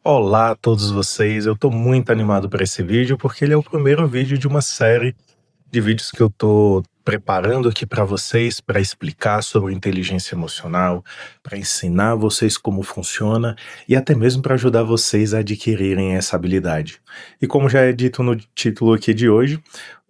Olá a todos vocês, eu estou muito animado para esse vídeo porque ele é o primeiro vídeo de uma série de vídeos que eu estou preparando aqui para vocês para explicar sobre inteligência emocional, para ensinar vocês como funciona e até mesmo para ajudar vocês a adquirirem essa habilidade. E como já é dito no título aqui de hoje,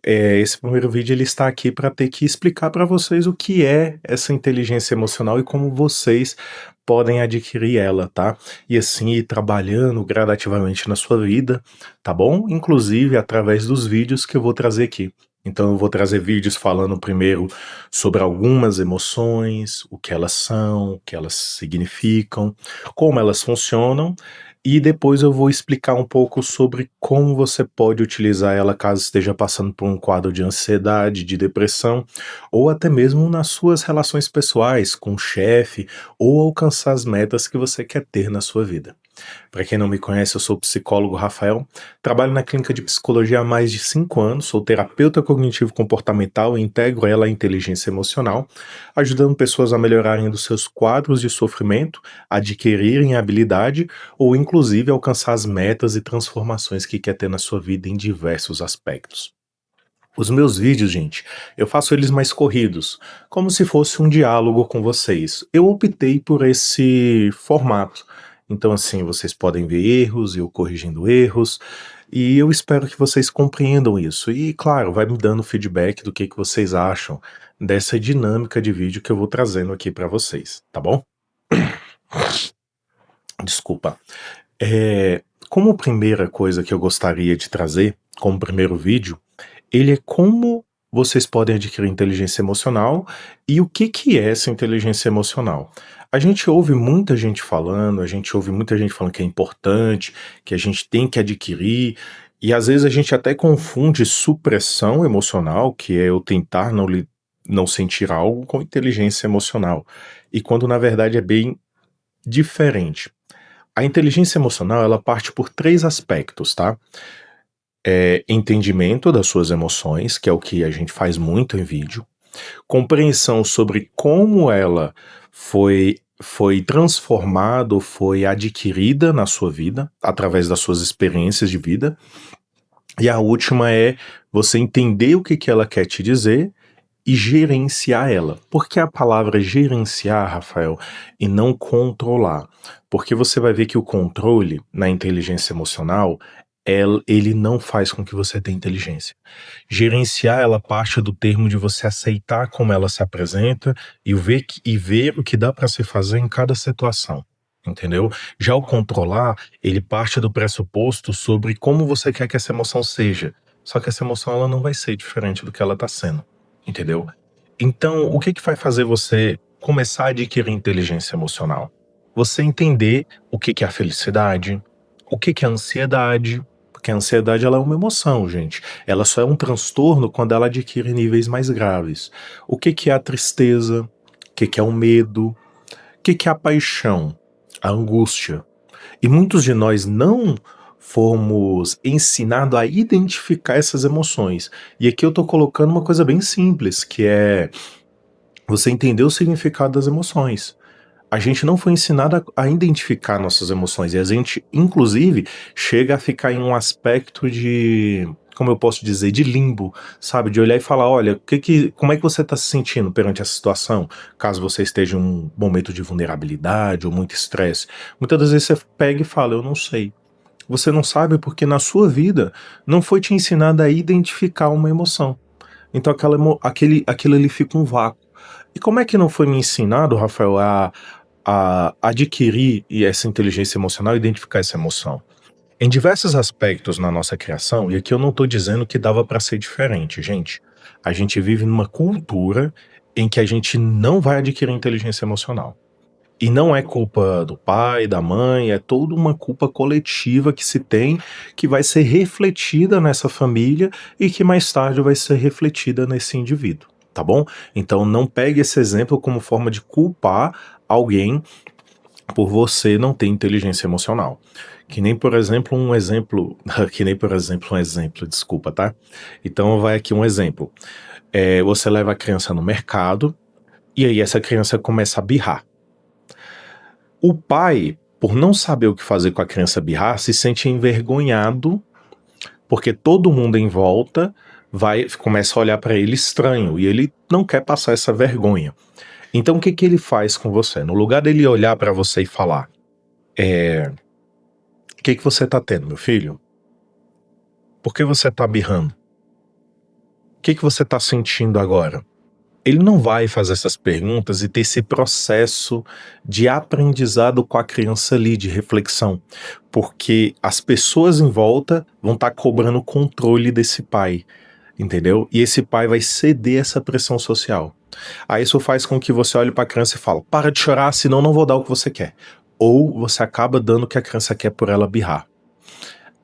esse primeiro vídeo ele está aqui para ter que explicar para vocês o que é essa inteligência emocional e como vocês podem adquirir ela, tá? E assim ir trabalhando gradativamente na sua vida, tá bom? Inclusive através dos vídeos que eu vou trazer aqui. Então eu vou trazer vídeos falando primeiro sobre algumas emoções, o que elas são, o que elas significam, como elas funcionam, e depois eu vou explicar um pouco sobre como você pode utilizar ela caso esteja passando por um quadro de ansiedade, de depressão, ou até mesmo nas suas relações pessoais com o chefe, ou alcançar as metas que você quer ter na sua vida. Para quem não me conhece, eu sou o psicólogo Rafael, trabalho na clínica de psicologia há mais de 5 anos, sou terapeuta cognitivo-comportamental e integro ela à inteligência emocional, ajudando pessoas a melhorarem dos seus quadros de sofrimento, adquirirem habilidade ou inclusive alcançar as metas e transformações que quer ter na sua vida em diversos aspectos. Os meus vídeos, gente, eu faço eles mais corridos, como se fosse um diálogo com vocês. Eu optei por esse formato. Então, assim, vocês podem ver erros, eu corrigindo erros, e eu espero que vocês compreendam isso. E, claro, vai me dando feedback do que vocês acham dessa dinâmica de vídeo que eu vou trazendo aqui para vocês, tá bom? Desculpa. Como primeira coisa que eu gostaria de trazer, como primeiro vídeo, ele é como vocês podem adquirir inteligência emocional e o que que é essa inteligência emocional. A gente ouve muita gente falando, a gente ouve muita gente falando que é importante, que a gente tem que adquirir, e às vezes a gente até confunde supressão emocional, que é eu tentar não sentir algo, com inteligência emocional. E quando na verdade é bem diferente. A inteligência emocional, ela parte por 3 aspectos, tá? Entendimento das suas emoções, que é o que a gente faz muito em vídeo, compreensão sobre como ela foi transformada ou foi adquirida na sua vida, através das suas experiências de vida, e a última é você entender o que que ela quer te dizer e gerenciar ela. Por que a palavra gerenciar, Rafael, e não controlar? Porque você vai ver que o controle na inteligência emocional, ele não faz com que você tenha inteligência. Gerenciar, ela parte do termo de você aceitar como ela se apresenta e ver o que dá para se fazer em cada situação. Entendeu? Já o controlar, ele parte do pressuposto sobre como você quer que essa emoção seja. Só que essa emoção ela não vai ser diferente do que ela está sendo. Entendeu? Então, o que que vai fazer você começar a adquirir inteligência emocional? Você entender o que que é a felicidade, o que que é a ansiedade, porque a ansiedade ela é uma emoção, gente. Ela só é um transtorno quando ela adquire níveis mais graves. O que que é a tristeza? O que que é o medo? O que que é a paixão? A angústia. E muitos de nós não fomos ensinados a identificar essas emoções. E aqui eu tô colocando uma coisa bem simples, que é você entender o significado das emoções. A gente não foi ensinado a identificar nossas emoções, e a gente, inclusive, chega a ficar em um aspecto de, como eu posso dizer, de limbo, sabe? De olhar e falar, olha, como é que você está se sentindo perante essa situação? Caso você esteja em um momento de vulnerabilidade ou muito estresse. Muitas das vezes você pega e fala, eu não sei. Você não sabe porque na sua vida não foi te ensinado a identificar uma emoção. Então aquilo ali fica um vácuo. E como é que não foi me ensinado, Rafael, a adquirir essa inteligência emocional, identificar essa emoção? Em diversos aspectos na nossa criação, e aqui eu não estou dizendo que dava para ser diferente, gente. A gente vive numa cultura em que a gente não vai adquirir inteligência emocional. E não é culpa do pai, da mãe, é toda uma culpa coletiva que se tem, que vai ser refletida nessa família e que mais tarde vai ser refletida nesse indivíduo, tá bom? Então não pegue esse exemplo como forma de culpar alguém por você não ter inteligência emocional. Que nem por exemplo um exemplo, desculpa, tá? Então vai aqui um exemplo. Você leva a criança no mercado e aí essa criança começa a birrar. O pai por não saber o que fazer com a criança birrar, se sente envergonhado, porque todo mundo em volta começa a olhar para ele estranho, e ele não quer passar essa vergonha. Então o que que ele faz com você? No lugar dele olhar para você e falar, o que que você tá tendo, meu filho? Por que você tá birrando? O que que você tá sentindo agora? Ele não vai fazer essas perguntas e ter esse processo de aprendizado com a criança ali, de reflexão, porque as pessoas em volta vão estar cobrando o controle desse pai, entendeu? E esse pai vai ceder essa pressão social. Aí isso faz com que você olhe para a criança e fale, para de chorar, senão não vou dar o que você quer. Ou você acaba dando o que a criança quer por ela birrar.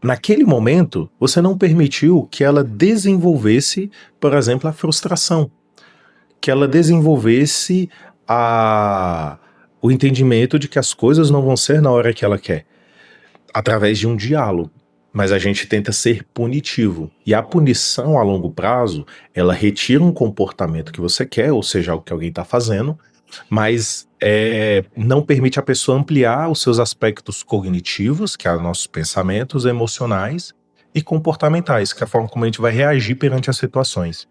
Naquele momento, você não permitiu que ela desenvolvesse, por exemplo, a frustração, que ela desenvolvesse o entendimento de que as coisas não vão ser na hora que ela quer, através de um diálogo. Mas a gente tenta ser punitivo. E a punição a longo prazo, ela retira um comportamento que você quer, ou seja, algo que alguém está fazendo, mas não permite a pessoa ampliar os seus aspectos cognitivos, que são nossos pensamentos, emocionais e comportamentais, que é a forma como a gente vai reagir perante as situações.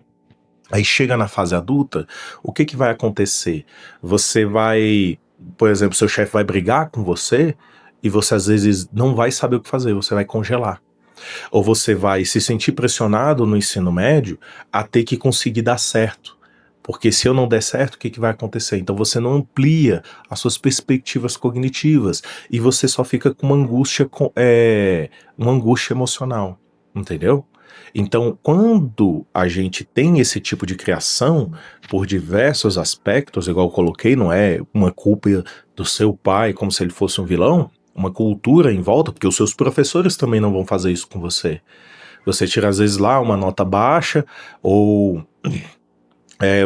Aí chega na fase adulta, o que que vai acontecer? Você vai, por exemplo, seu chefe vai brigar com você e você às vezes não vai saber o que fazer, você vai congelar. Ou você vai se sentir pressionado no ensino médio a ter que conseguir dar certo. Porque se eu não der certo, o que que vai acontecer? Então você não amplia as suas perspectivas cognitivas e você só fica com uma angústia emocional, entendeu? Então, quando a gente tem esse tipo de criação, por diversos aspectos, igual eu coloquei, não é uma culpa do seu pai como se ele fosse um vilão, uma cultura em volta, porque os seus professores também não vão fazer isso com você. Você tira às vezes lá uma nota baixa, ou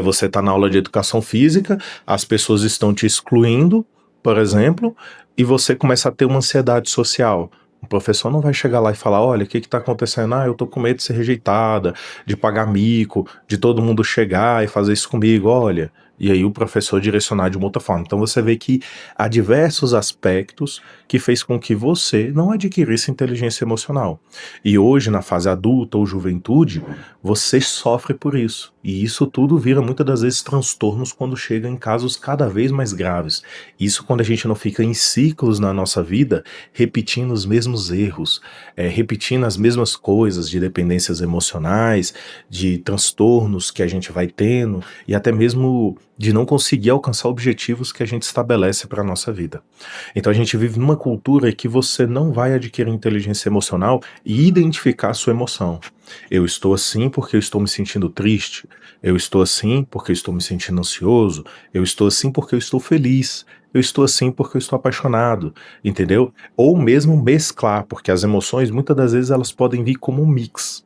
você está na aula de educação física, as pessoas estão te excluindo, por exemplo, e você começa a ter uma ansiedade social. O professor não vai chegar lá e falar, olha, o que está acontecendo? Ah, eu tô com medo de ser rejeitada, de pagar mico, de todo mundo chegar e fazer isso comigo, olha. E aí o professor direcionar de uma outra forma. Então você vê que há diversos aspectos que fez com que você não adquirisse inteligência emocional. E hoje, na fase adulta ou juventude, você sofre por isso. E isso tudo vira muitas das vezes transtornos quando chega em casos cada vez mais graves. Isso quando a gente não fica em ciclos na nossa vida, repetindo os mesmos erros, repetindo as mesmas coisas de dependências emocionais, de transtornos que a gente vai tendo e até mesmo de não conseguir alcançar objetivos que a gente estabelece para a nossa vida. Então a gente vive numa cultura que você não vai adquirir inteligência emocional e identificar a sua emoção. Eu estou assim porque eu estou me sentindo triste, eu estou assim porque eu estou me sentindo ansioso, eu estou assim porque eu estou feliz, eu estou assim porque eu estou apaixonado, entendeu? Ou mesmo mesclar, porque as emoções muitas das vezes elas podem vir como um mix.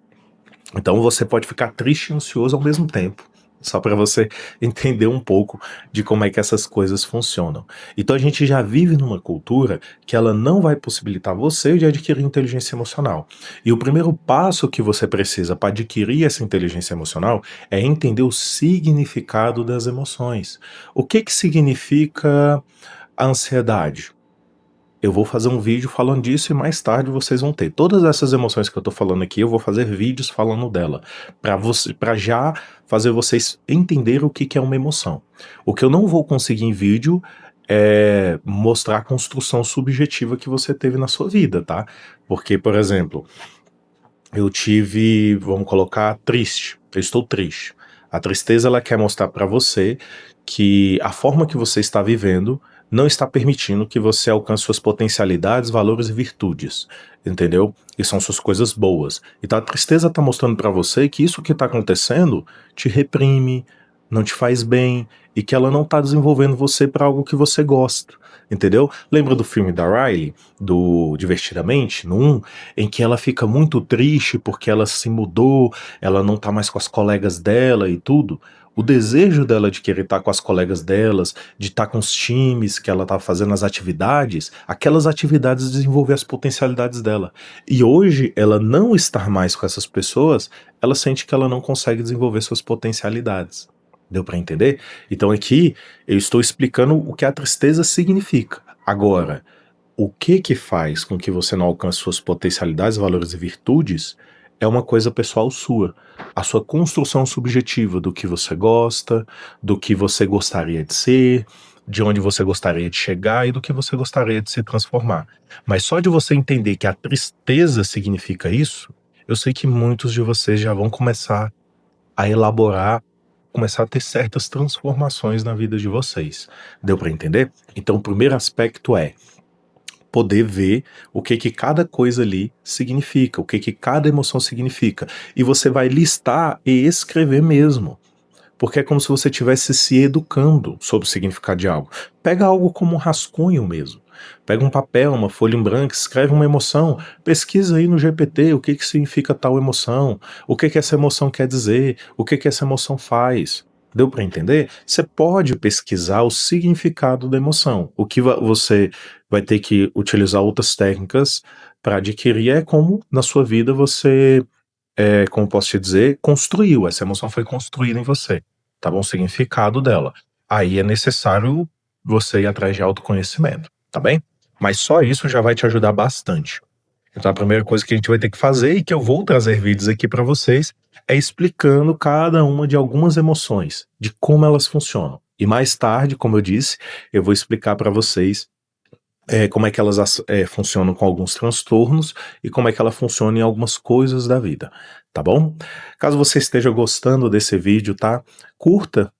Então você pode ficar triste e ansioso ao mesmo tempo. Só para você entender um pouco de como é que essas coisas funcionam. Então a gente já vive numa cultura que ela não vai possibilitar você de adquirir inteligência emocional. E o primeiro passo que você precisa para adquirir essa inteligência emocional é entender o significado das emoções. O que que significa a ansiedade? Eu vou fazer um vídeo falando disso e mais tarde vocês vão ter. Todas essas emoções que eu tô falando aqui, eu vou fazer vídeos falando dela, para já fazer vocês entenderem o que que é uma emoção. O que eu não vou conseguir em vídeo é mostrar a construção subjetiva que você teve na sua vida, tá? Porque, por exemplo, eu tive, vamos colocar, triste. Eu estou triste. A tristeza, ela quer mostrar para você que a forma que você está vivendo não está permitindo que você alcance suas potencialidades, valores e virtudes, entendeu? E são suas coisas boas. Então a tristeza está mostrando para você que isso que está acontecendo te reprime, não te faz bem e que ela não está desenvolvendo você para algo que você gosta, entendeu? Lembra do filme da Riley, do Divertidamente, no 1, em que ela fica muito triste porque ela se mudou, ela não tá mais com as colegas dela e tudo? O desejo dela de querer estar com as colegas delas, de estar com os times que ela tá fazendo as atividades, aquelas atividades desenvolver as potencialidades dela. E hoje, ela não estar mais com essas pessoas, ela sente que ela não consegue desenvolver suas potencialidades. Deu para entender? Então aqui eu estou explicando o que a tristeza significa. Agora, O que faz com que você não alcance suas potencialidades, valores e virtudes é uma coisa pessoal sua. A sua construção subjetiva do que você gosta, do que você gostaria de ser, de onde você gostaria de chegar e do que você gostaria de se transformar. Mas só de você entender que a tristeza significa isso, eu sei que muitos de vocês já vão começar a elaborar, começar a ter certas transformações na vida de vocês. Deu para entender? Então, o primeiro aspecto é poder ver o que cada coisa ali significa, o que cada emoção significa. E você vai listar e escrever mesmo. Porque é como se você estivesse se educando sobre o significado de algo. Pega algo como um rascunho mesmo. Pega um papel, uma folha em branco, escreve uma emoção, pesquisa aí no GPT o que significa tal emoção, o que essa emoção quer dizer, o que essa emoção faz. Deu para entender? Você pode pesquisar o significado da emoção. O que você vai ter que utilizar outras técnicas para adquirir é como na sua vida você como posso te dizer, construiu, essa emoção foi construída em você, tá bom? O significado dela. Aí é necessário você ir atrás de autoconhecimento, tá bem? Mas só isso já vai te ajudar bastante. Então a primeira coisa que a gente vai ter que fazer, e que eu vou trazer vídeos aqui para vocês, é explicando cada uma de algumas emoções, de como elas funcionam. E mais tarde, como eu disse, eu vou explicar para vocês como é que elas funcionam com alguns transtornos e como é que ela funciona em algumas coisas da vida, tá bom? Caso você esteja gostando desse vídeo, tá? Curta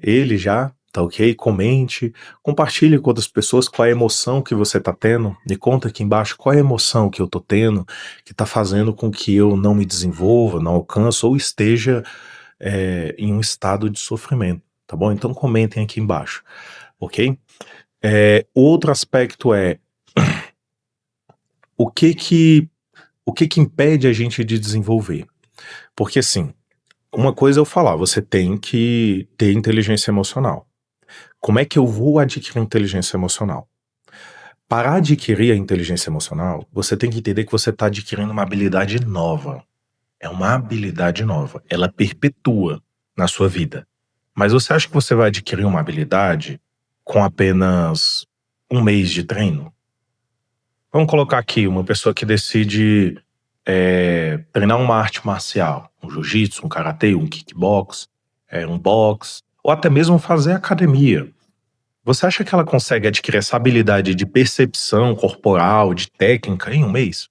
ele já, tá ok? Comente, compartilhe com outras pessoas qual é a emoção que você tá tendo, me conta aqui embaixo qual é a emoção que eu tô tendo, que tá fazendo com que eu não me desenvolva, não alcance ou esteja em um estado de sofrimento, tá bom? Então comentem aqui embaixo, ok? Outro aspecto é o que que impede a gente de desenvolver? Porque assim, uma coisa é eu falar, você tem que ter inteligência emocional. Como é que eu vou adquirir inteligência emocional? Para adquirir a inteligência emocional, você tem que entender que você está adquirindo uma habilidade nova. É uma habilidade nova. Ela perpetua na sua vida. Mas você acha que você vai adquirir uma habilidade com apenas um mês de treino? Vamos colocar aqui uma pessoa que decide treinar uma arte marcial, um jiu-jitsu, um karatê, um kickbox, um boxe, ou até mesmo fazer academia. Você acha que ela consegue adquirir essa habilidade de percepção corporal, de técnica em um mês?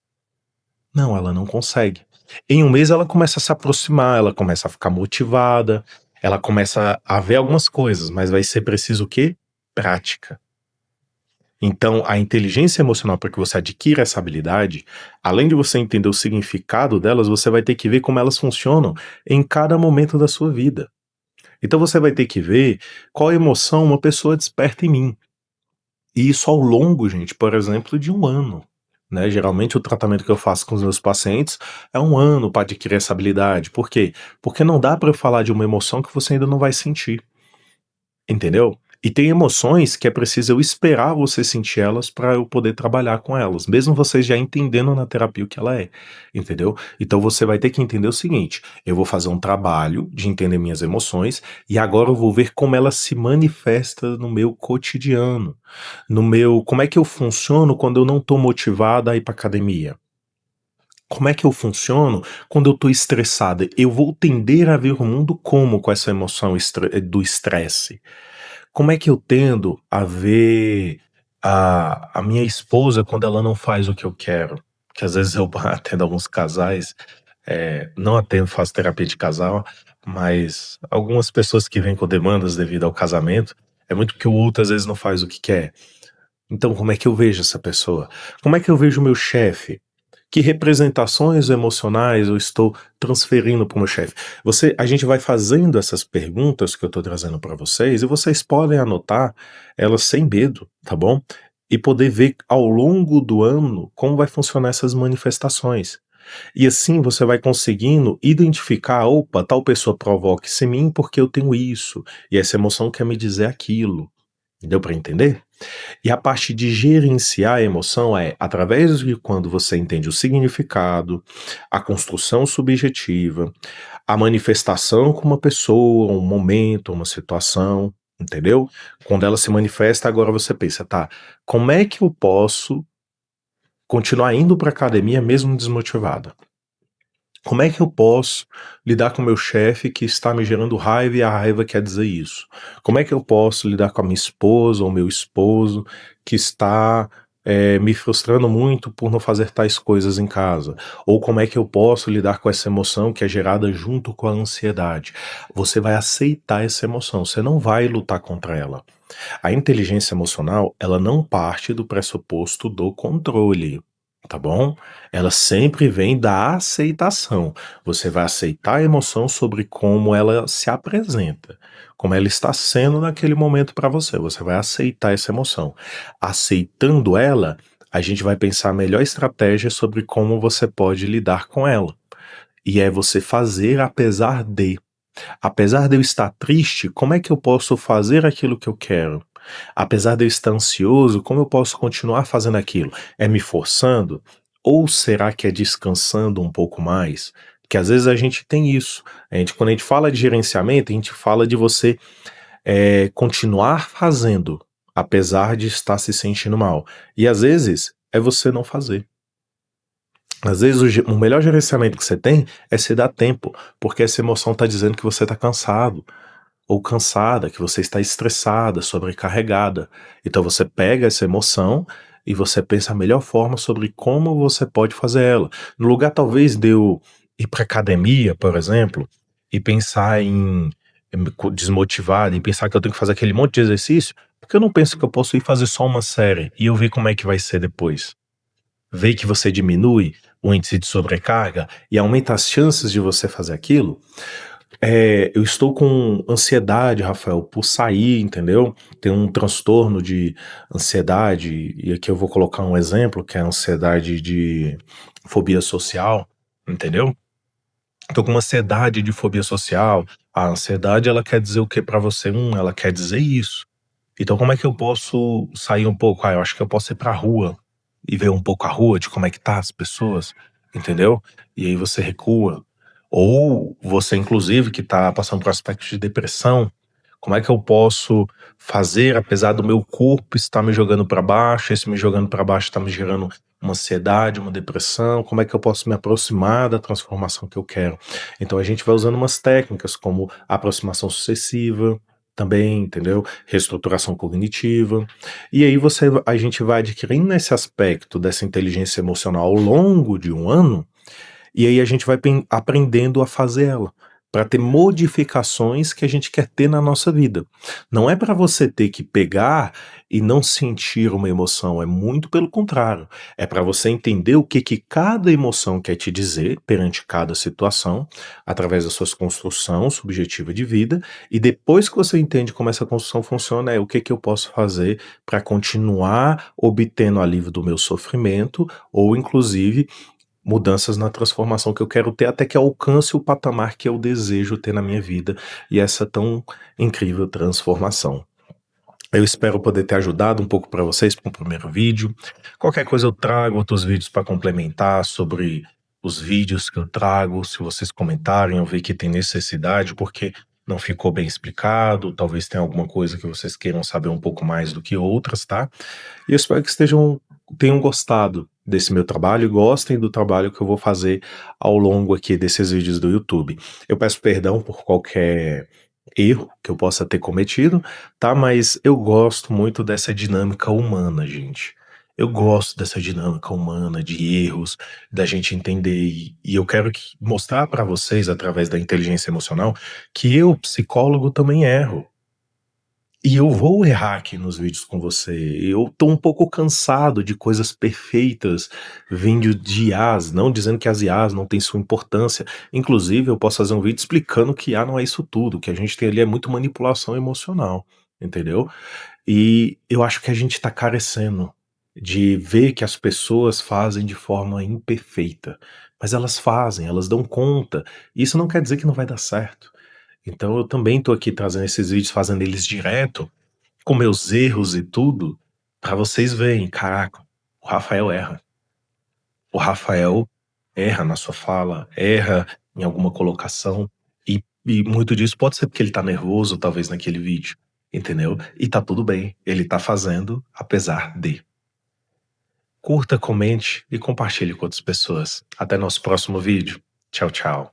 Não, ela não consegue. Em um mês ela começa a se aproximar, ela começa a ficar motivada, ela começa a ver algumas coisas, mas vai ser preciso o quê? Prática. Então, a inteligência emocional, para que você adquira essa habilidade, além de você entender o significado delas, você vai ter que ver como elas funcionam em cada momento da sua vida. Então, você vai ter que ver qual emoção uma pessoa desperta em mim. E isso ao longo, gente, por exemplo, de um ano. Né? Geralmente, o tratamento que eu faço com os meus pacientes é um ano para adquirir essa habilidade. Por quê? Porque não dá para eu falar de uma emoção que você ainda não vai sentir. Entendeu? E tem emoções que é preciso eu esperar você sentir elas para eu poder trabalhar com elas, mesmo vocês já entendendo na terapia o que ela é, entendeu? Então você vai ter que entender o seguinte: eu vou fazer um trabalho de entender minhas emoções e agora eu vou ver como ela se manifesta no meu cotidiano, como é que eu funciono quando eu não tô motivada a ir pra academia? Como é que eu funciono quando eu tô estressada? Eu vou tender a ver o mundo como com essa emoção do estresse? Como é que eu tendo a ver a minha esposa quando ela não faz o que eu quero? Que às vezes eu atendo alguns casais, não atendo, faço terapia de casal, mas algumas pessoas que vêm com demandas devido ao casamento, é muito porque o outro às vezes não faz o que quer. Então como é que eu vejo essa pessoa? Como é que eu vejo o meu chefe? Que representações emocionais eu estou transferindo para o meu chefe? A gente vai fazendo essas perguntas que eu estou trazendo para vocês e vocês podem anotar elas sem medo, tá bom? E poder ver ao longo do ano como vai funcionar essas manifestações. E assim você vai conseguindo identificar, opa, tal pessoa provoca isso em mim porque eu tenho isso, e essa emoção quer me dizer aquilo. Deu para entender? E a parte de gerenciar a emoção é através de quando você entende o significado, a construção subjetiva, a manifestação com uma pessoa, um momento, uma situação, entendeu? Quando ela se manifesta, agora você pensa, tá, como é que eu posso continuar indo para academia mesmo desmotivado? Como é que eu posso lidar com o meu chefe que está me gerando raiva e a raiva quer dizer isso? Como é que eu posso lidar com a minha esposa ou meu esposo que está me frustrando muito por não fazer tais coisas em casa? Ou como é que eu posso lidar com essa emoção que é gerada junto com a ansiedade? Você vai aceitar essa emoção, você não vai lutar contra ela. A inteligência emocional, ela não parte do pressuposto do controle, tá bom? Ela sempre vem da aceitação. Você vai aceitar a emoção sobre como ela se apresenta, como ela está sendo naquele momento para você. Você vai aceitar essa emoção. Aceitando ela, a gente vai pensar a melhor estratégia sobre como você pode lidar com ela. E é você fazer apesar de. Apesar de eu estar triste, como é que eu posso fazer aquilo que eu quero? Apesar de eu estar ansioso, como eu posso continuar fazendo aquilo? É me forçando? Ou será que é descansando um pouco mais? Porque às vezes a gente tem isso. Quando a gente fala de gerenciamento, a gente fala de você continuar fazendo, apesar de estar se sentindo mal. E às vezes é você não fazer. Às vezes o melhor gerenciamento que você tem é se dar tempo, porque essa emoção está dizendo que você está cansado ou cansada, que você está estressada, sobrecarregada. Então você pega essa emoção e você pensa a melhor forma sobre como você pode fazer ela. No lugar talvez de eu ir para academia, por exemplo, e pensar em me desmotivado e pensar que eu tenho que fazer aquele monte de exercício, porque eu não penso que eu posso ir fazer só uma série e eu ver como é que vai ser depois. Ver que você diminui o índice de sobrecarga e aumenta as chances de você fazer aquilo. Eu estou com ansiedade, Rafael, por sair, entendeu? Tenho um transtorno de ansiedade, e aqui eu vou colocar um exemplo, que é a ansiedade de fobia social, entendeu? Tô com uma ansiedade de fobia social. A ansiedade, ela quer dizer o que pra você? Ela quer dizer isso. Então, como é que eu posso sair um pouco? Eu acho que eu posso ir pra rua e ver um pouco a rua, de como é que tá as pessoas, entendeu? E aí você recua. Ou você, inclusive, que tá passando por aspectos de depressão, como é que eu posso fazer, apesar do meu corpo estar me jogando pra baixo, esse me jogando pra baixo está me gerando uma ansiedade, uma depressão, como é que eu posso me aproximar da transformação que eu quero? Então a gente vai usando umas técnicas como aproximação sucessiva, também, entendeu? Reestruturação cognitiva. E aí a gente vai adquirindo esse aspecto dessa inteligência emocional ao longo de um ano, e aí a gente vai aprendendo a fazer ela, para ter modificações que a gente quer ter na nossa vida. Não é para você ter que pegar e não sentir uma emoção, é muito pelo contrário. É para você entender o que que cada emoção quer te dizer perante cada situação, através da sua construção subjetiva de vida, e depois que você entende como essa construção funciona, é o que que eu posso fazer para continuar obtendo alívio do meu sofrimento, ou inclusive mudanças na transformação que eu quero ter até que alcance o patamar que eu desejo ter na minha vida e essa tão incrível transformação. Eu espero poder ter ajudado um pouco para vocês com o primeiro vídeo. Qualquer coisa eu trago outros vídeos para complementar sobre os vídeos que eu trago. Se vocês comentarem, eu ver que tem necessidade, porque não ficou bem explicado, talvez tenha alguma coisa que vocês queiram saber um pouco mais do que outras, tá? E eu espero que tenham gostado desse meu trabalho e gostem do trabalho que eu vou fazer ao longo aqui desses vídeos do YouTube. Eu peço perdão por qualquer erro que eu possa ter cometido, tá? Mas eu gosto muito dessa dinâmica humana, gente. Eu gosto dessa dinâmica humana, de erros, da gente entender. E eu quero mostrar para vocês, através da inteligência emocional, que eu, psicólogo, também erro. E eu vou errar aqui nos vídeos com você. Eu tô um pouco cansado de coisas perfeitas vindo de IAs, não dizendo que as IAs não têm sua importância. Inclusive, eu posso fazer um vídeo explicando que IA não é isso tudo, que a gente tem ali é muito manipulação emocional, entendeu? E eu acho que a gente tá carecendo de ver que as pessoas fazem de forma imperfeita. Mas elas fazem, elas dão conta. Isso não quer dizer que não vai dar certo. Então eu também tô aqui trazendo esses vídeos, fazendo eles direto, com meus erros e tudo, pra vocês verem, caraca, o Rafael erra. O Rafael erra na sua fala, erra em alguma colocação, e muito disso pode ser porque ele tá nervoso, talvez, naquele vídeo. entendeu? E tá tudo bem, ele tá fazendo apesar de. Curta, comente e compartilhe com outras pessoas. Até nosso próximo vídeo. Tchau, tchau.